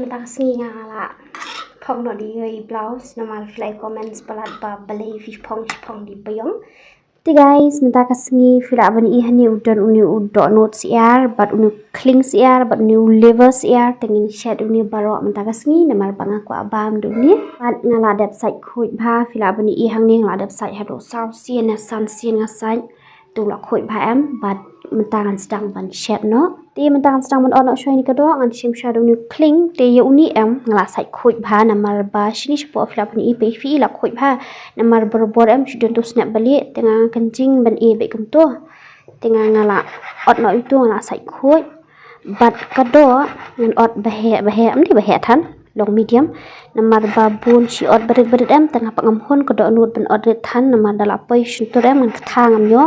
mentang sengi ngala phong no di ơi blouse normal fly comments balat ba balai fish pong di bayong ti guys mentang sengi fila bani ihani udon uni Dohnud Syiar but uni Khliang Syiar but uni liver Syiar tengin Shet uni barok mentang sengi namar bang aku abam dunia pat ngala dap site khoi ba fila bani ihang ni ngala dap site hado sau sien na san sien ngasai tu la khoi ba em but mentang sedang ban Shet no ti mentang sedang ban ono shoi ni kado ngan sim shadow ni Khliang te ye uni em ngala site khoi ba namar ba shini shpo fila bani pe fi la khoi ba namar berbor em shudon tu snap balik tengah kencing ban e be kum tu tengah ngala ot no itu ngala site khoi but kado ngan ot bahe em ni bahe than long medium namar ba bun si ot berit em tengah pangam hon kado nut ban ot ret than namar dala poi shuntur em ngan thang am yo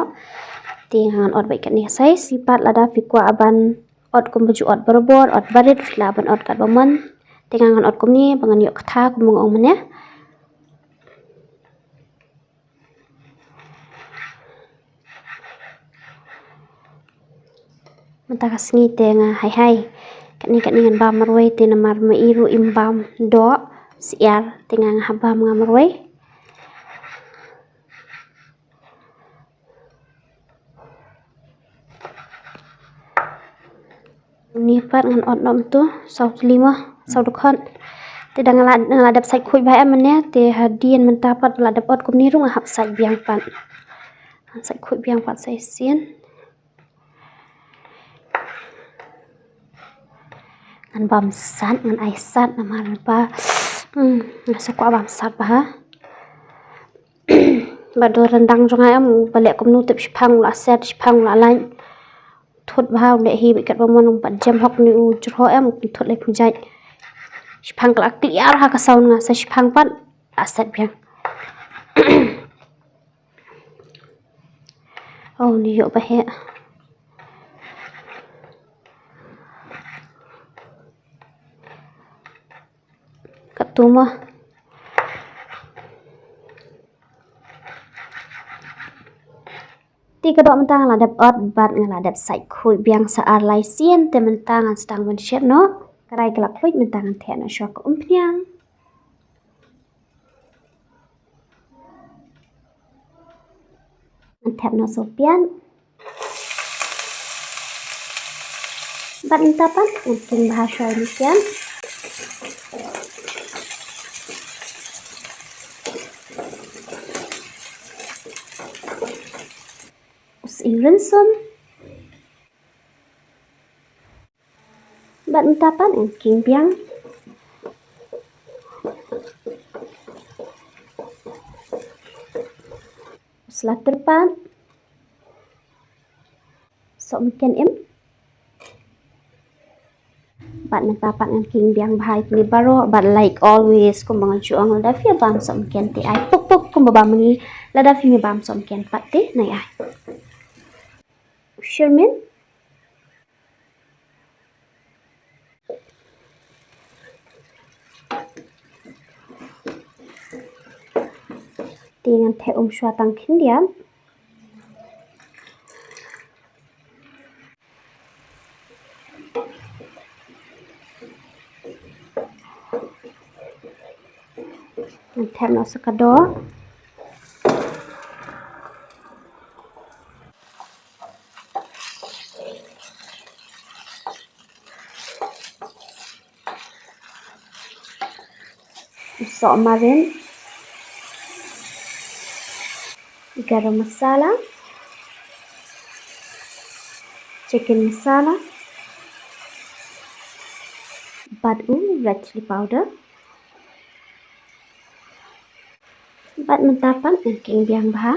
tingan ot baik ni sai sifat lada fikwa aban ot kum baju ot berbor ot barit fila ban ot kat baman tingan ot kum ni bangan yo kata kum ngong men ya mentang sengi tengah hai kat ni ngan ba marwai te namar mairu imbam do Syiar tingan haba ngamarwai ni pat ngan ot nom tu sau 5 sau dukhon te dang ngadap sai khoi ba em ne te hadien mentapat ladap ot kum ni rung hap sai biang pat sai khoi biang pat sai sien ngan bam sat ngan ai sat namar ba rasa kwa bam sat ba ba do rendang jong em balek kum nu tip shphang la set shphang la lain thut bhau le hi bikat bamon ban jam hok ni u jro em thut le phujai shphang la clear ha ka sound nga sa shphang pat aset biang oh ni yo ba he katuma ti kadok mentang la dap ot bat ngala dap sai khoi biang sa ar lai sien te mentang an stang ban Shet no karai kelak khoi mentang an the na shok Khliang an thap no sopian bat entapan an king bahasa ni kian Rinsom bạn tapan and king biang slater pan so mungkin em bạn tapan and king biang bhai ni baro but like always kum bang chuang la fi bam so mungkin ti ai pok kum ba mangi la da fi mi bam so mungkin pat ti nai ai Sherman dengan teh shua tang kindiam dengan teh no sekado so marin garam masala chicken masala badu red chili powder bat mentapan and king biang bha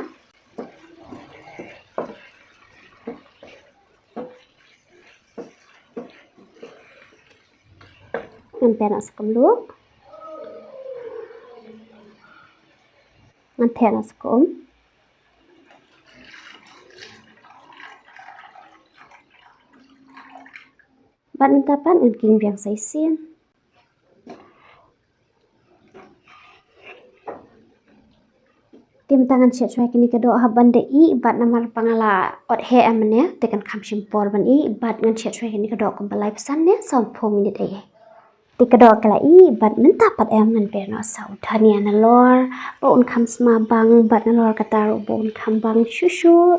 and penas kumlu antena sekom bạn mentapan and king biang sai sien tim tangan Shet shwai kini kado haban de I bat namar pangala ot he amne tekan kham shimpor ban I bat ngan Shet shwai kini kado kum balai pesan ne 2 minit ai Tikador kalai bat minta pat man pe no sau thania na lor bon kham sma bang bat na lor katar bon kham bang shushu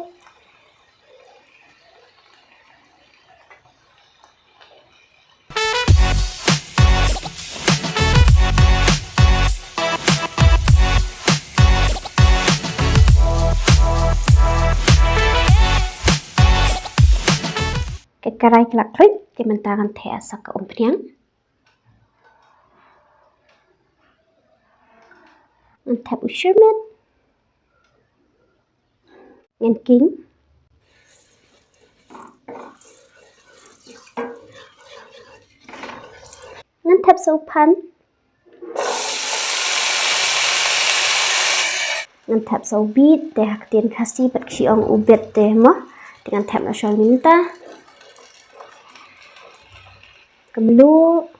karai kelak klik di mentakan teh asak ke Khliang Tap ushermet ngan king ngan tap sopan ngan tap so beat teh hak tien khasi bat Shillong ubet teh mah dengan tap nasional minta Kumno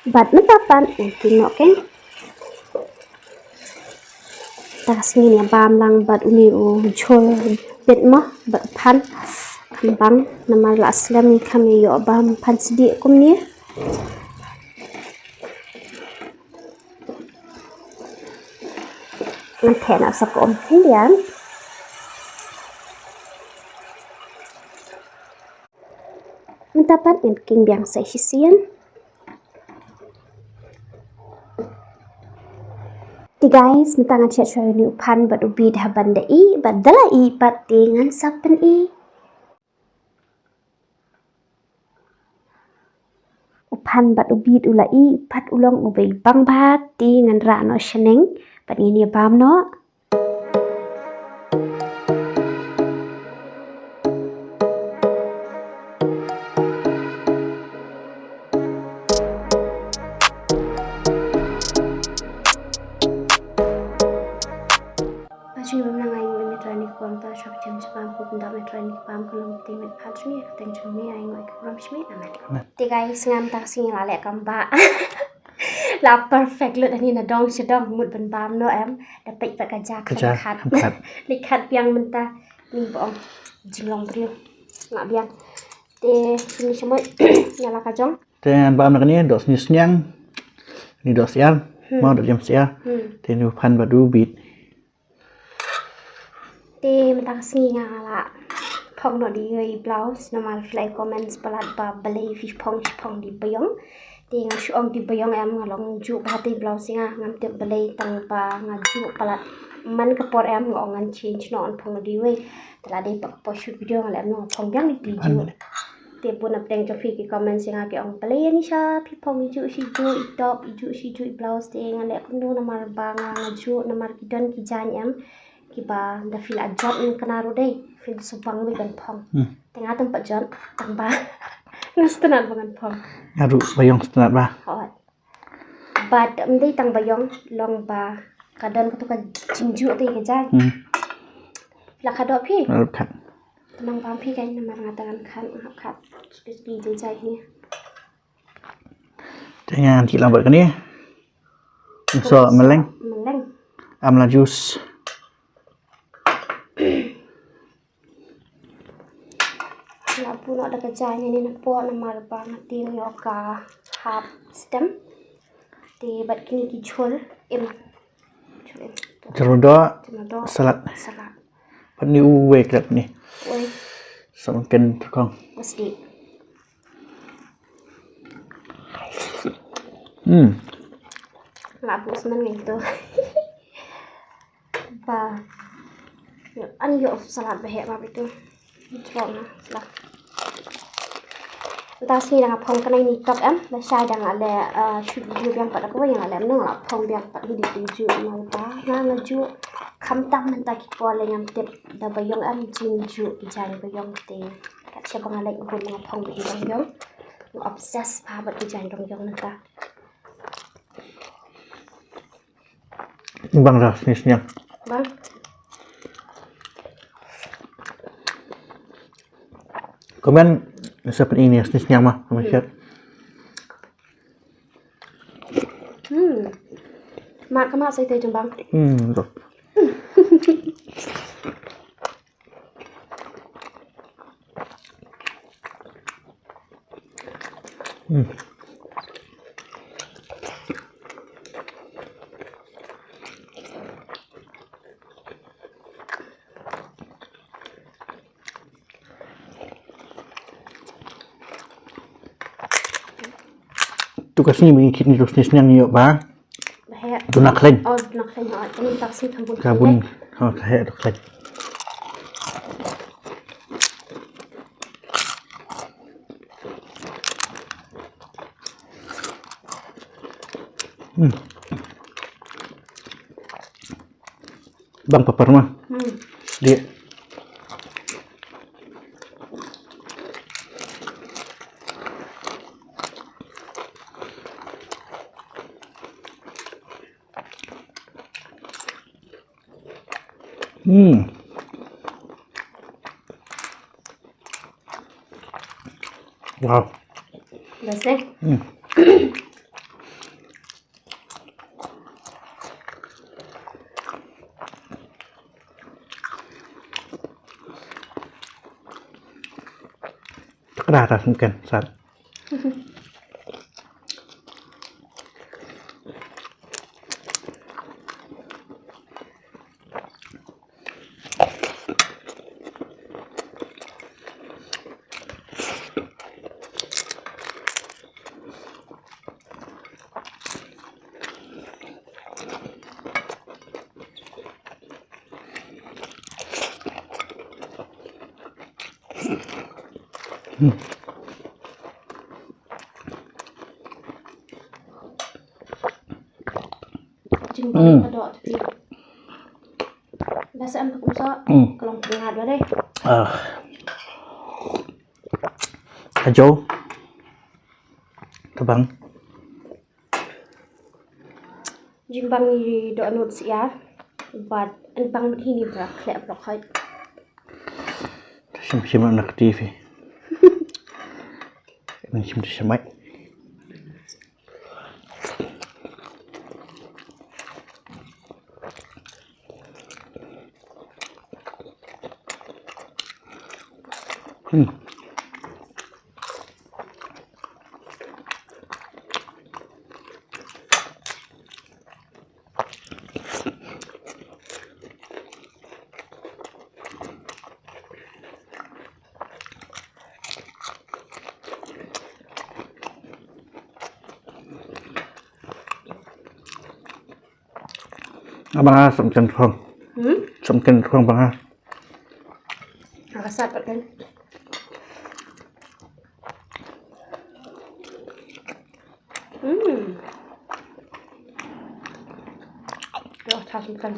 bat mentapan Kumno kan tak sini ya bam lang bat uni chol bet mah bat pan kambang nama la aslam kami yo bam pan sedi kumni nanti nak sakom Khliang mentapan king biang sai sisian guys, mentangan chat show ni upan bat ubi dah banda I bat dala I bat dengan sapen I upan bat ubi ula I bat ulang ubai bang bat dengan rano sheneng bat ini bam no guys ngam tak sing la lek kamba la perfect lut ani na dong sedong mut ben bam no em dapat pat kaja khat likat piang mentah ni bong jinglong priu ngak biang te sini semua nyala kajong te bam nak ni dos ni snyang ni dos Syiar mau dos jam Syiar te ni pan badu bit te mentah sing ngala phong no di ơi blouse normal fly comments palat ba balai fish phong di bayong ti nga shuong di bayong em ngalong ju ba ti blouse nga ngam te balai tang pa nga ju palat man ka por em ngong ngan change no on phong no di we tala dei pak po shoot video ngalem no phong yang di ju te pun ap teng cho fi ki comments nga ke ong balai Anisha pi phong ju si ju I top ju si ju blouse te ngale kumno normal ba nga ju normal kidon ki jan em kiba da fil ajot ni kanaro dei fil supang mi ban phong tengah tempat jot tamba ngastenat bangan phong ngaru bayong stenat ba hot but mdei tang bayong long ba kadan ko ka jinju te ke jai la khado phi khat nang pam phi kai namar ngatakan khan khat crispy je jai ni dengan ti lambat kan ni so meleng amla juice la puno ada kejanya ni na po na marba na tin yoga half stem te bat kini ki chol em Jerodo salat pat ni uwe klap ni oi sama ken kong mesti la bu semen gitu ba an yo salat behe ba itu chong na la ta si đang phong cái này ni top em là sai đang là shoot video yang pada ko yang alam no phong yang pada di tuju ma ba nga ju kham tam man ta ki ko le ngam tep da bayong am jin ju jan bayong te ka che bang ale ko ma phong bi dong yong obsess pa ba ki jan dong yong na ta bang ras ni snyang bang komen seperti ini snisnya mah sama Shet mak ke mak saya teh bang tuh Tugas ni bagi kini terus nisnya ni ba. Tu nak Khliang. Oh, nak Khliang. Ini taksi kabun. Kabun. Oh, saya tu Khliang. Bang papar mah. Dia. Wow. Best eh? Rata mungkin saat. Jimbang kedok tapi biasa empuk musa kalau pengat deh. Hijau. Kebang. Jimbang ni Dohnud Syiar. But empang begini Khliang Berg. Sim anak TV. Ini sim semai. Abang sumken thong. Sumken thong bang. Rasat kan. Loh, tasumkan.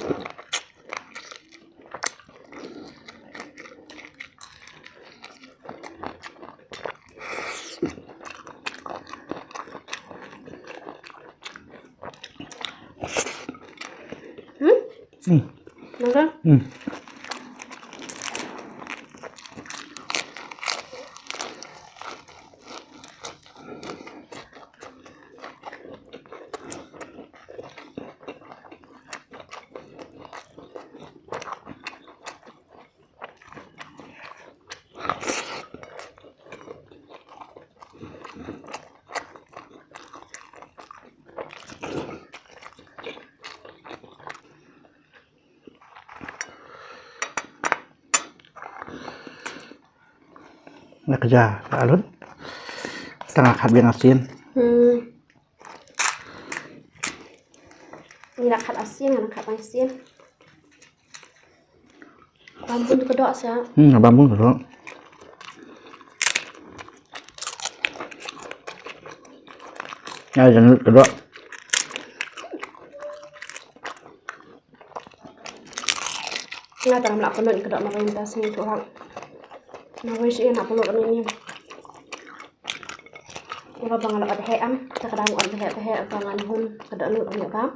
Nggak? Nak kerja alun. Tengah khat biang asin. Ini nak khat asin, nak khat asin. Bambu tu kedok sah. Bambu tu. Ya, jangan kedok. Nggak dalam nak penuh kedok nak rentas ni tu orang. Nak wis nak penuh ni. Kalau bang nak ada ham, kita kadang ada ham bangan hun kedok lu ni apa?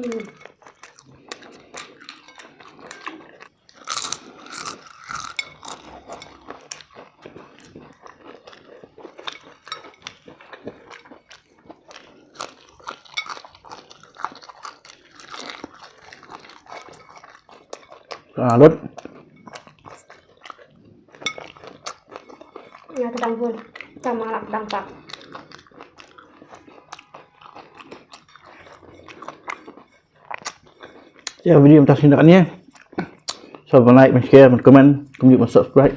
Rốt. Nhà tôi đang vườn, đang mang lặng đang tặng. Ya, video sampai sini ya. So, like, share, comment, subscribe.